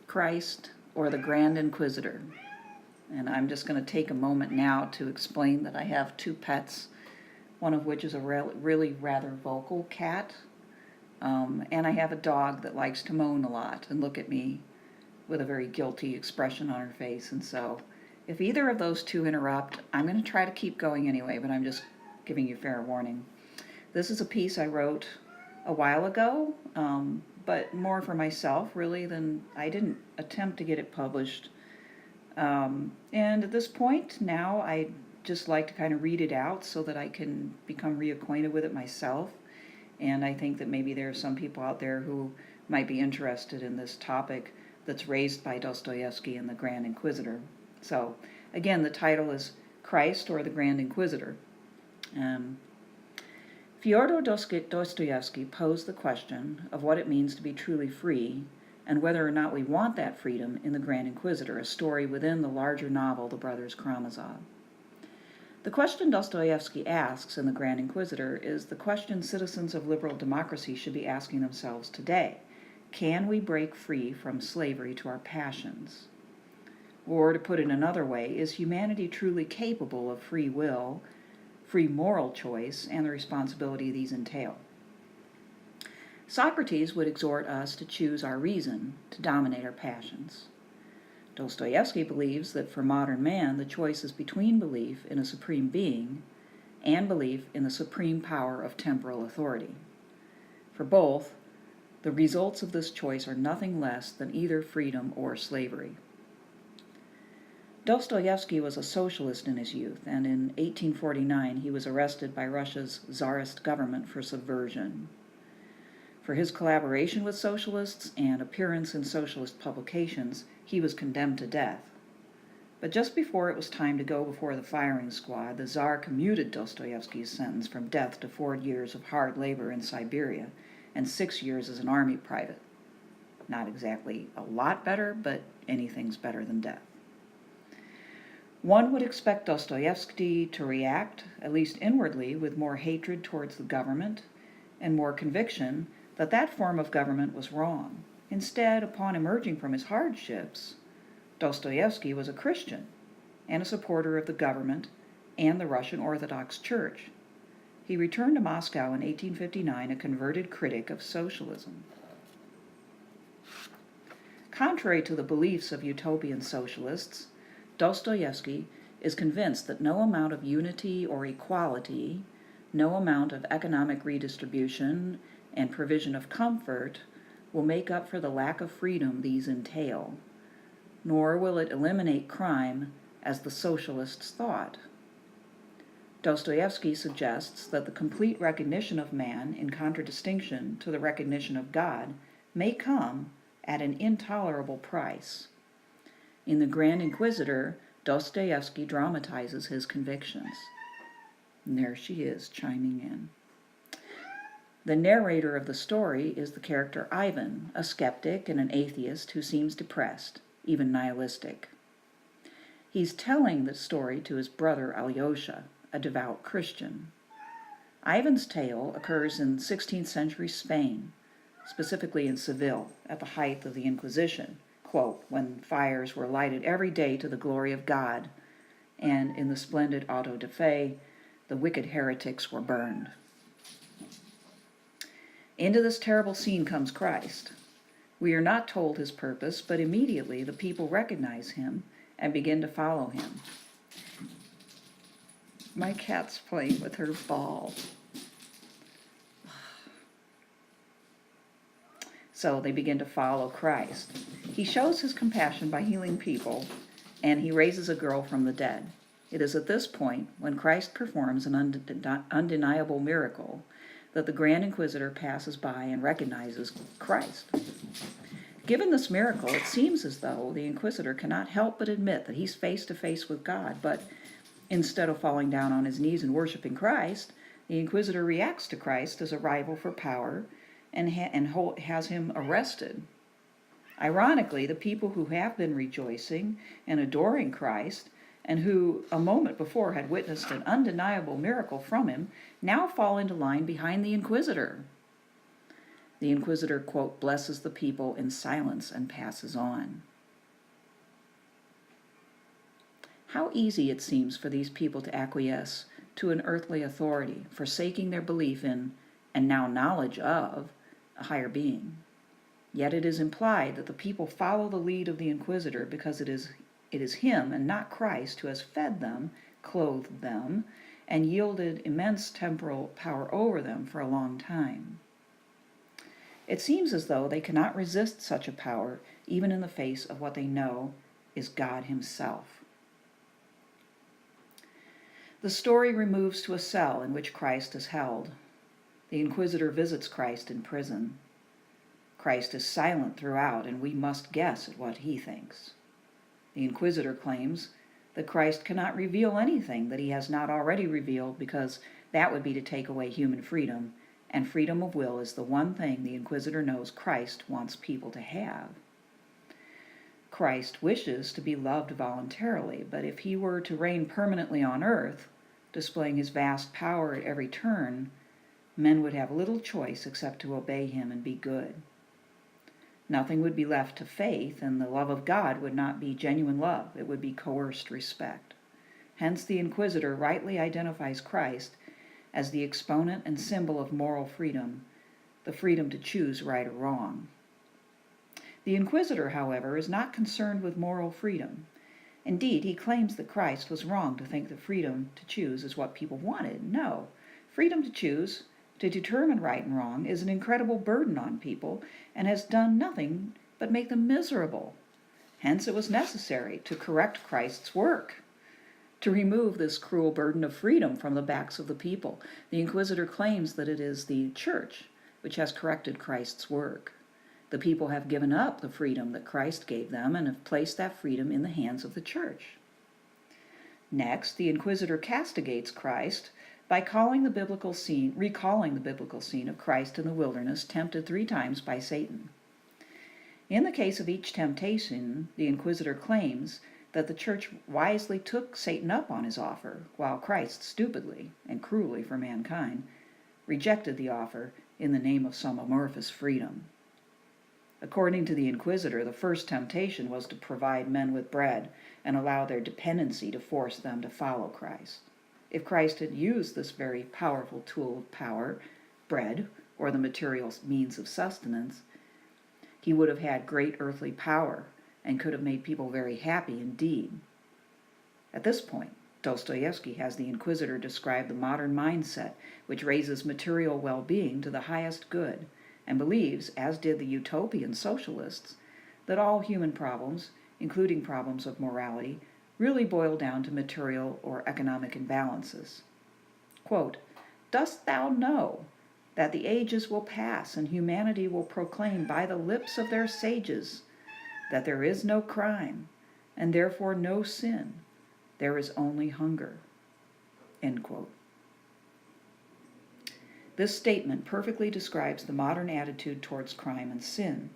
Christ or the Grand Inquisitor? And I'm just going to take a moment now to explain that I have two pets, one of which is a really rather vocal cat, and I have a dog that likes to moan a lot and look at me with a very guilty expression on her face. And so if either of those two interrupt, I'm going to try to keep going anyway, but I'm just giving you fair warning. This is a piece I wrote a while ago, but more for myself really than I didn't attempt to get it published. And at this point now I just like to kind of read it out so that I can become reacquainted with it myself. And I think that maybe there are some people out there who might be interested in this topic that's raised by Dostoevsky and the Grand Inquisitor. So again, the title is Christ or the Grand Inquisitor. Fyodor Dostoevsky posed the question of what it means to be truly free and whether or not we want that freedom in the Grand Inquisitor, a story within the larger novel, The Brothers Karamazov. The question Dostoevsky asks in The Grand Inquisitor is the question citizens of liberal democracy should be asking themselves today. Can we break free from slavery to our passions? Or, to put it another way, is humanity truly capable of free will, free moral choice, and the responsibility these entail? Socrates would exhort us to choose our reason to dominate our passions. Dostoevsky believes that for modern man, the choice is between belief in a supreme being and belief in the supreme power of temporal authority. For both, the results of this choice are nothing less than either freedom or slavery. Dostoevsky was a socialist in his youth, and in 1849 he was arrested by Russia's Tsarist government for subversion. For his collaboration with socialists and appearance in socialist publications, he was condemned to death. But just before it was time to go before the firing squad, the Tsar commuted Dostoevsky's sentence from death to 4 years of hard labor in Siberia and 6 years as an army private. Not exactly a lot better, but anything's better than death. One would expect Dostoevsky to react, at least inwardly, with more hatred towards the government and more conviction that that form of government was wrong. Instead, upon emerging from his hardships, Dostoevsky was a Christian and a supporter of the government and the Russian Orthodox Church. He returned to Moscow in 1859 a converted critic of socialism. Contrary to the beliefs of utopian socialists, Dostoevsky is convinced that no amount of unity or equality, no amount of economic redistribution and provision of comfort will make up for the lack of freedom these entail, nor will it eliminate crime as the socialists thought. Dostoevsky suggests that the complete recognition of man, in contradistinction to the recognition of God, may come at an intolerable price. In The Grand Inquisitor, Dostoevsky dramatizes his convictions. And there she is, chiming in. The narrator of the story is the character Ivan, a skeptic and an atheist who seems depressed, even nihilistic. He's telling the story to his brother Alyosha, a devout Christian. Ivan's tale occurs in 16th century Spain, specifically in Seville, at the height of the Inquisition, quote, when fires were lighted every day to the glory of God, and in the splendid auto da fe, the wicked heretics were burned. Into this terrible scene comes Christ. We are not told his purpose, but immediately the people recognize him and begin to follow him. My cat's playing with her ball. So they begin to follow Christ. He shows his compassion by healing people, and he raises a girl from the dead. It is at this point, when Christ performs an undeniable miracle, that the Grand Inquisitor passes by and recognizes Christ. Given this miracle, it seems as though the Inquisitor cannot help but admit that he's face to face with God, but instead of falling down on his knees and worshiping Christ, the Inquisitor reacts to Christ as a rival for power and has him arrested. Ironically, the people who have been rejoicing and adoring Christ, and who a moment before had witnessed an undeniable miracle from him, now fall into line behind the Inquisitor. The Inquisitor, quote, blesses the people in silence and passes on. How easy it seems for these people to acquiesce to an earthly authority, forsaking their belief in, and now knowledge of, a higher being. Yet it is implied that the people follow the lead of the Inquisitor because it is him and not Christ who has fed them, clothed them, and yielded immense temporal power over them for a long time. It seems as though they cannot resist such a power, even in the face of what they know is God himself. The story removes to a cell in which Christ is held. The Inquisitor visits Christ in prison. Christ is silent throughout, and we must guess at what he thinks. The Inquisitor claims that Christ cannot reveal anything that he has not already revealed because that would be to take away human freedom, and freedom of will is the one thing the Inquisitor knows Christ wants people to have. Christ wishes to be loved voluntarily, but if he were to reign permanently on earth, displaying his vast power at every turn, men would have little choice except to obey him and be good. Nothing would be left to faith, and the love of God would not be genuine love. It would be coerced respect. Hence the Inquisitor rightly identifies Christ as the exponent and symbol of moral freedom, the freedom to choose right or wrong. The Inquisitor, however, is not concerned with moral freedom. Indeed, he claims that Christ was wrong to think that freedom to choose is what people wanted. No, freedom to choose, to determine right and wrong, is an incredible burden on people and has done nothing but make them miserable. Hence it was necessary to correct Christ's work, to remove this cruel burden of freedom from the backs of the people. The Inquisitor claims that it is the Church which has corrected Christ's work. The people have given up the freedom that Christ gave them and have placed that freedom in the hands of the Church. Next, the Inquisitor castigates Christ by recalling the biblical scene of Christ in the wilderness, tempted 3 times by Satan. In the case of each temptation, the Inquisitor claims that the Church wisely took Satan up on his offer, while Christ stupidly and cruelly for mankind rejected the offer in the name of some amorphous freedom. According to the Inquisitor, the first temptation was to provide men with bread and allow their dependency to force them to follow Christ. If Christ had used this very powerful tool of power, bread, or the material means of sustenance, he would have had great earthly power and could have made people very happy indeed. At this point, Dostoyevsky has the Inquisitor describe the modern mindset, which raises material well-being to the highest good, and believes, as did the utopian socialists, that all human problems, including problems of morality, really boil down to material or economic imbalances. Quote, "Dost thou know that the ages will pass and humanity will proclaim by the lips of their sages that there is no crime and therefore no sin, there is only hunger." End quote. This statement perfectly describes the modern attitude towards crime and sin.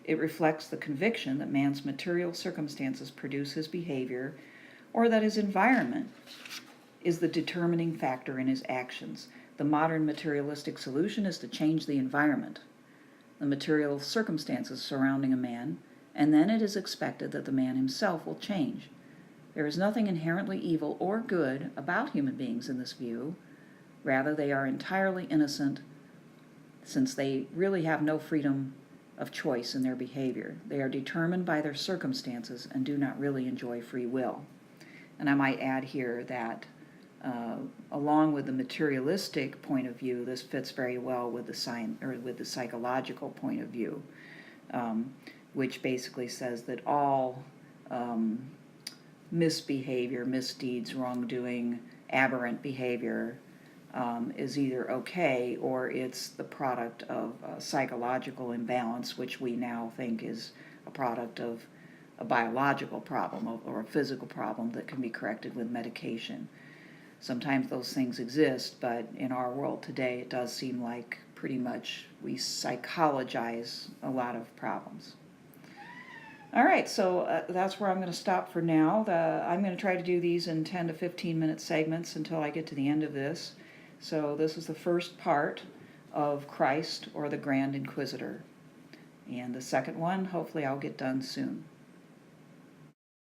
It reflects the conviction that man's material circumstances produce his behavior, or that his environment is the determining factor in his actions. The modern materialistic solution is to change the environment, the material circumstances surrounding a man, and then it is expected that the man himself will change. There is nothing inherently evil or good about human beings in this view. Rather, they are entirely innocent, since they really have no freedom of choice in their behavior. They are determined by their circumstances and do not really enjoy free will. And I might add here that along with the materialistic point of view, this fits very well with the psychological point of view, which basically says that all misbehavior, misdeeds, wrongdoing, aberrant behavior is either okay or it's the product of a psychological imbalance, which we now think is a product of a biological problem or a physical problem that can be corrected with medication. Sometimes those things exist, but in our world today it does seem like pretty much we psychologize a lot of problems. All right, so that's where I'm going to stop for now. I'm going to try to do these in 10 to 15 minute segments until I get to the end of this. So this is the first part of Christ or the Grand Inquisitor. And the second one, hopefully I'll get done soon.